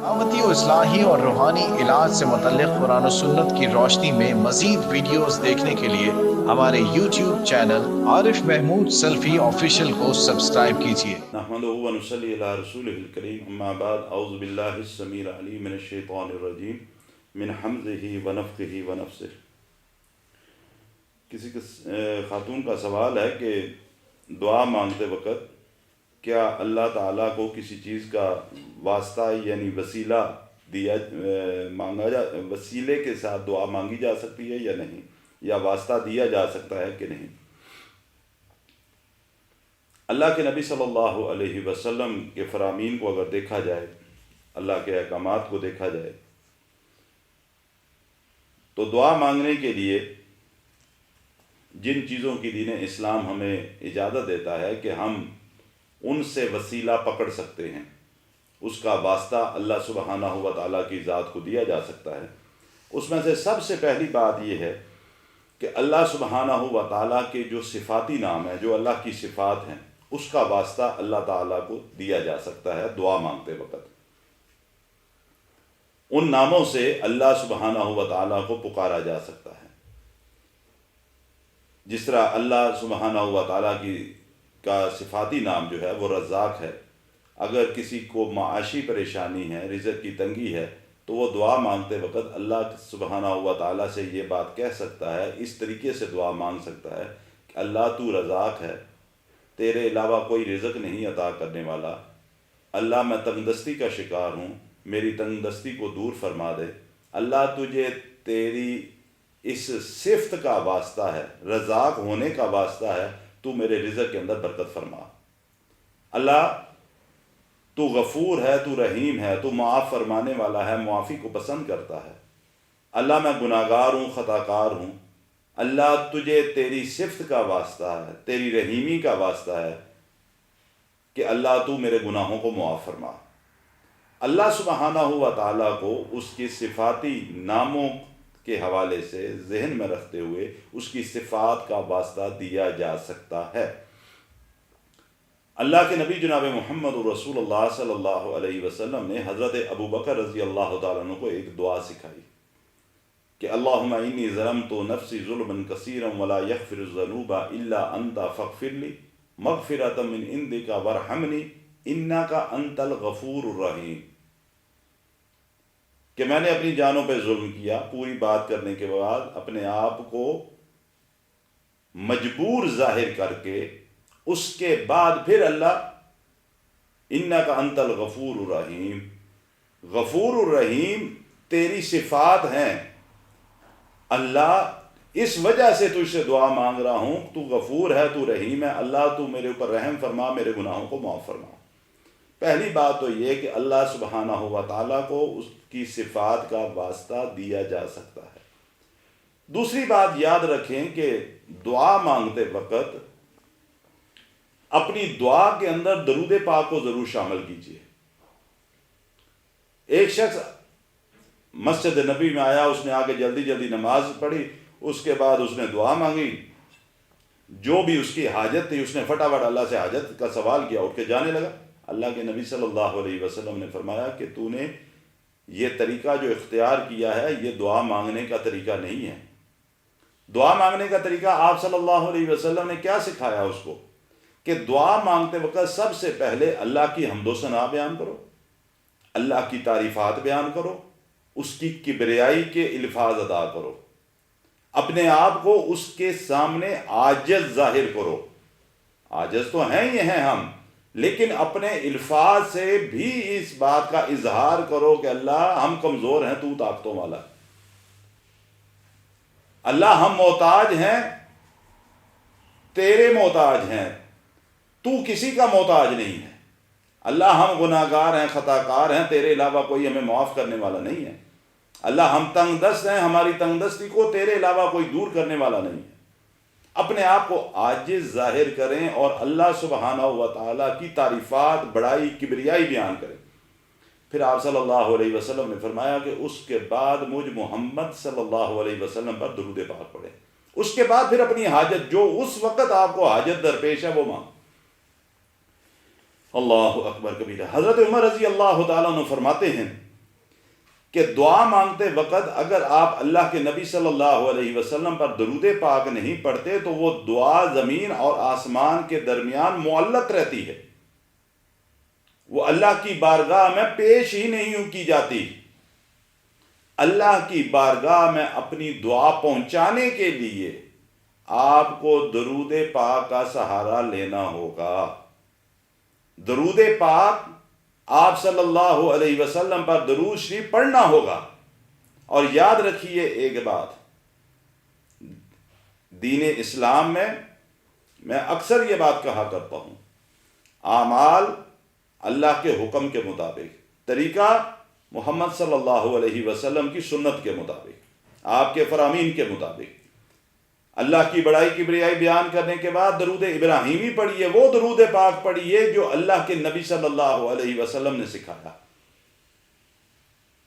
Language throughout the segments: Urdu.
دعوتی و اصلاحی اور روحانی علاج سے متعلق قرآن و سنت کی روشنی میں مزید ویڈیوز دیکھنے کے لیے ہمارے یوٹیوب چینل عارف محمود سلفی آفیشیل کو سبسکرائب کیجیے۔ نحمدہ و نصلی علی رسولہ الکریم، اما بعد، اعوذ باللہ السمیع العلیم من الشیطان الرجیم من حمزہ ونفخہ ونفثہ۔ کسی خاتون کا سوال ہے کہ دعا مانگتے وقت کیا اللہ تعالیٰ کو کسی چیز کا واسطہ یعنی وسیلہ وسیلے کے ساتھ دعا مانگی جا سکتی ہے یا نہیں، یا واسطہ دیا جا سکتا ہے کہ نہیں؟ اللہ کے نبی صلی اللہ علیہ وسلم کے فرامین کو اگر دیکھا جائے، اللہ کے احکامات کو دیکھا جائے، تو دعا مانگنے کے لیے جن چیزوں کی دین اسلام ہمیں اجازت دیتا ہے کہ ہم ان سے وسیلہ پکڑ سکتے ہیں، اس کا واسطہ اللہ سبحانہ و تعالیٰ کی ذات کو دیا جا سکتا ہے، اس میں سے سب سے پہلی بات یہ ہے کہ اللہ سبحانہ و تعالیٰ کے جو صفاتی نام ہیں، جو اللہ کی صفات ہیں، اس کا واسطہ اللہ تعالیٰ کو دیا جا سکتا ہے دعا مانگتے وقت۔ ان ناموں سے اللہ سبحانہ و تعالیٰ کو پکارا جا سکتا ہے، جس طرح اللہ سبحانہ و تعالیٰ کا صفاتی نام جو ہے وہ رزاق ہے۔ اگر کسی کو معاشی پریشانی ہے، رزق کی تنگی ہے، تو وہ دعا مانگتے وقت اللہ سبحانہ و تعالیٰ سے یہ بات کہہ سکتا ہے، اس طریقے سے دعا مانگ سکتا ہے کہ اللہ تو رزاق ہے، تیرے علاوہ کوئی رزق نہیں عطا کرنے والا، اللہ میں تنگ دستی کا شکار ہوں، میری تنگ دستی کو دور فرما دے، اللہ تجھے تیری اس صفت کا واسطہ ہے، رزاق ہونے کا واسطہ ہے، تو میرے رزق کے اندر برکت فرما۔ اللہ تو غفور ہے، تو رحیم ہے، تو معاف فرمانے والا ہے، معافی کو پسند کرتا ہے۔ اللہ میں گناہ گار ہوں، خطا کار ہوں، اللہ تجھے تیری صفت کا واسطہ ہے، تیری رحیمی کا واسطہ ہے کہ اللہ تو میرے گناہوں کو معاف فرما۔ اللہ سبحانہ و تعالیٰ کو اس کی صفاتی ناموں کے حوالے سے ذہن میں رکھتے ہوئے اس کی صفات کا واسطہ دیا جا سکتا ہے۔ اللہ کے نبی جناب محمد رسول اللہ صلی اللہ علیہ وسلم نے حضرت ابو بکر رضی اللہ تعالیٰ عنہ کو ایک دعا سکھائی کہ اللہم انی ظلمت نفسی ظلما کثیرا ولا یغفر الذنوب الا انت فاغفر لی مغفرۃ من عندک وارحمنی انک انت الغفور الرحیم، کہ میں نے اپنی جانوں پہ ظلم کیا، پوری بات کرنے کے بعد اپنے آپ کو مجبور ظاہر کر کے اس کے بعد پھر اللہ انک انت الغفور الرحیم، غفور الرحیم تیری صفات ہیں، اللہ اس وجہ سے تجھ سے دعا مانگ رہا ہوں، تو غفور ہے، تو رحیم ہے، اللہ تو میرے اوپر رحم فرما، میرے گناہوں کو معاف فرما۔ پہلی بات تو یہ کہ اللہ سبحانہ و تعالیٰ کو اس کی صفات کا واسطہ دیا جا سکتا ہے۔ دوسری بات یاد رکھیں کہ دعا مانگتے وقت اپنی دعا کے اندر درود پاک کو ضرور شامل کیجیے۔ ایک شخص مسجد نبی میں آیا، اس نے آ کے جلدی جلدی نماز پڑھی، اس کے بعد اس نے دعا مانگی، جو بھی اس کی حاجت تھی اس نے فٹافٹ اللہ سے حاجت کا سوال کیا، اٹھ کے جانے لگا۔ اللہ کے نبی صلی اللہ علیہ وسلم نے فرمایا کہ تو نے یہ طریقہ جو اختیار کیا ہے یہ دعا مانگنے کا طریقہ نہیں ہے۔ دعا مانگنے کا طریقہ آپ صلی اللہ علیہ وسلم نے کیا سکھایا اس کو کہ دعا مانگتے وقت سب سے پہلے اللہ کی حمد و ثنا بیان کرو، اللہ کی تعریفات بیان کرو، اس کی کبریائی کے الفاظ ادا کرو، اپنے آپ کو اس کے سامنے عاجز ظاہر کرو۔ عاجز تو ہیں ہی ہیں ہم، لیکن اپنے الفاظ سے بھی اس بات کا اظہار کرو کہ اللہ ہم کمزور ہیں، تو طاقتوں والا، اللہ ہم محتاج ہیں، تیرے محتاج ہیں، تو کسی کا محتاج نہیں ہے، اللہ ہم گناہ گار ہیں، خطا کار ہیں، تیرے علاوہ کوئی ہمیں معاف کرنے والا نہیں ہے، اللہ ہم تنگ دست ہیں، ہماری تنگ دستی کو تیرے علاوہ کوئی دور کرنے والا نہیں ہے۔ اپنے آپ کو عاجز ظاہر کریں اور اللہ سبحانہ و تعالیٰ کی تعریفات، بڑائی، کبریائی بیان کریں۔ پھر آپ صلی اللہ علیہ وسلم نے فرمایا کہ اس کے بعد مجھ محمد صلی اللہ علیہ وسلم پر درود پاک پڑھیں، اس کے بعد پھر اپنی حاجت جو اس وقت آپ کو حاجت درپیش ہے وہ مانگ۔ اللہ اکبر کبیرہ۔ حضرت عمر رضی اللہ تعالیٰ عنہ فرماتے ہیں کہ دعا مانگتے وقت اگر آپ اللہ کے نبی صلی اللہ علیہ وسلم پر درود پاک نہیں پڑھتے تو وہ دعا زمین اور آسمان کے درمیان معلق رہتی ہے، وہ اللہ کی بارگاہ میں پیش ہی نہیں کی جاتی۔ اللہ کی بارگاہ میں اپنی دعا پہنچانے کے لیے آپ کو درود پاک کا سہارا لینا ہوگا۔ درود پاک آپ صلی اللہ علیہ وسلم پر درود شریف پڑھنا ہوگا۔ اور یاد رکھیے ایک بات، دین اسلام میں اکثر یہ بات کہا کرتا ہوں، اعمال اللہ کے حکم کے مطابق، طریقہ محمد صلی اللہ علیہ وسلم کی سنت کے مطابق، آپ کے فرامین کے مطابق۔ اللہ کی بڑائی کبریائی بیان کرنے کے بعد درود ابراہیمی پڑھیے، وہ درود پاک پڑھیے جو اللہ کے نبی صلی اللہ علیہ وسلم نے سکھایا۔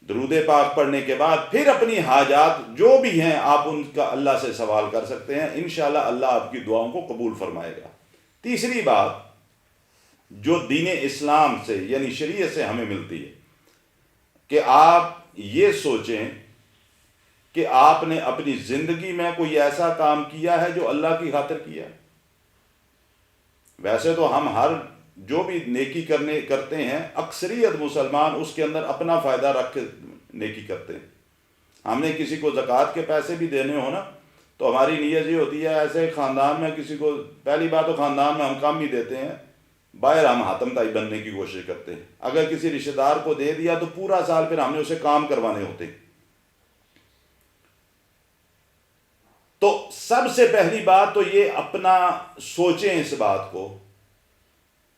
درود پاک پڑھنے کے بعد پھر اپنی حاجات جو بھی ہیں آپ ان کا اللہ سے سوال کر سکتے ہیں، انشاءاللہ اللہ آپ کی دعاؤں کو قبول فرمائے گا۔ تیسری بات جو دین اسلام سے یعنی شریعت سے ہمیں ملتی ہے کہ آپ یہ سوچیں کہ آپ نے اپنی زندگی میں کوئی ایسا کام کیا ہے جو اللہ کی خاطر کیا ہے۔ ویسے تو ہم ہر جو بھی نیکی کرتے ہیں، اکثریت مسلمان اس کے اندر اپنا فائدہ رکھ کے نیکی کرتے ہیں۔ ہم نے کسی کو زکوٰۃ کے پیسے بھی دینے ہو نا تو ہماری نیت یہ ہوتی ہے ایسے خاندان میں کسی کو، پہلی بات تو خاندان میں ہم کم ہی دیتے ہیں، باہر ہم حاتم تائی بننے کی کوشش کرتے ہیں۔ اگر کسی رشتہ دار کو دے دیا تو پورا سال پھر ہم نے اسے کام کروانے ہوتے ہیں۔ تو سب سے پہلی بات تو یہ اپنا سوچیں اس بات کو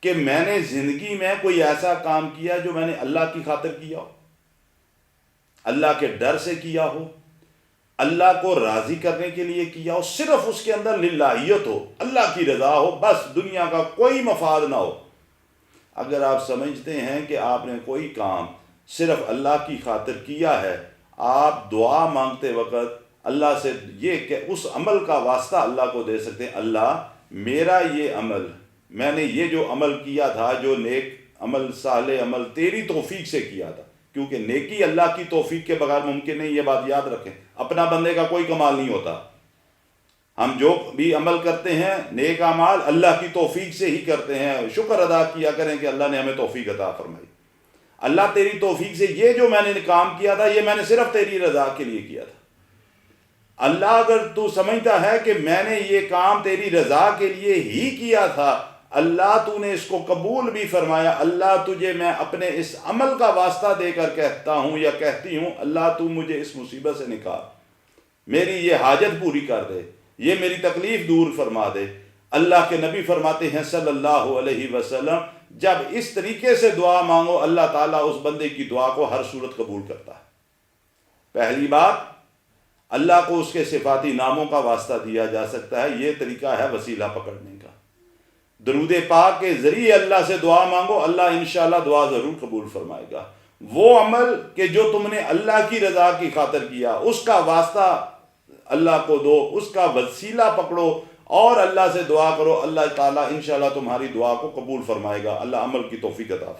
کہ میں نے زندگی میں کوئی ایسا کام کیا جو میں نے اللہ کی خاطر کیا ہو، اللہ کے ڈر سے کیا ہو، اللہ کو راضی کرنے کے لیے کیا ہو، صرف اس کے اندر للہیت ہو، اللہ کی رضا ہو، بس دنیا کا کوئی مفاد نہ ہو۔ اگر آپ سمجھتے ہیں کہ آپ نے کوئی کام صرف اللہ کی خاطر کیا ہے، آپ دعا مانگتے وقت اللہ سے یہ کہ اس عمل کا واسطہ اللہ کو دے سکتے ہیں، اللہ میرا یہ عمل، میں نے یہ جو عمل کیا تھا، جو نیک عمل صالح عمل تیری توفیق سے کیا تھا، کیونکہ نیکی اللہ کی توفیق کے بغیر ممکن نہیں، یہ بات یاد رکھیں۔ اپنا بندے کا کوئی کمال نہیں ہوتا، ہم جو بھی عمل کرتے ہیں نیک اعمال اللہ کی توفیق سے ہی کرتے ہیں۔ شکر ادا کیا کریں کہ اللہ نے ہمیں توفیق عطا فرمائی۔ اللہ تیری توفیق سے یہ جو میں نے کام کیا تھا یہ میں نے صرف تیری رضا کے لیے کیا تھا۔ اللہ اگر تو سمجھتا ہے کہ میں نے یہ کام تیری رضا کے لیے ہی کیا تھا، اللہ تو نے اس کو قبول بھی فرمایا، اللہ تجھے میں اپنے اس عمل کا واسطہ دے کر کہتا ہوں یا کہتی ہوں، اللہ تو مجھے اس مصیبت سے نکال، میری یہ حاجت پوری کر دے، یہ میری تکلیف دور فرما دے۔ اللہ کے نبی فرماتے ہیں صلی اللہ علیہ وسلم، جب اس طریقے سے دعا مانگو اللہ تعالیٰ اس بندے کی دعا کو ہر صورت قبول کرتا ہے۔ پہلی بات، اللہ کو اس کے صفاتی ناموں کا واسطہ دیا جا سکتا ہے، یہ طریقہ ہے وسیلہ پکڑنے کا۔ درود پاک کے ذریعے اللہ سے دعا مانگو، اللہ انشاءاللہ دعا ضرور قبول فرمائے گا۔ وہ عمل کہ جو تم نے اللہ کی رضا کی خاطر کیا، اس کا واسطہ اللہ کو دو، اس کا وسیلہ پکڑو اور اللہ سے دعا کرو، اللہ تعالیٰ انشاءاللہ تمہاری دعا کو قبول فرمائے گا۔ اللہ عمل کی توفیق عطا فرمائے۔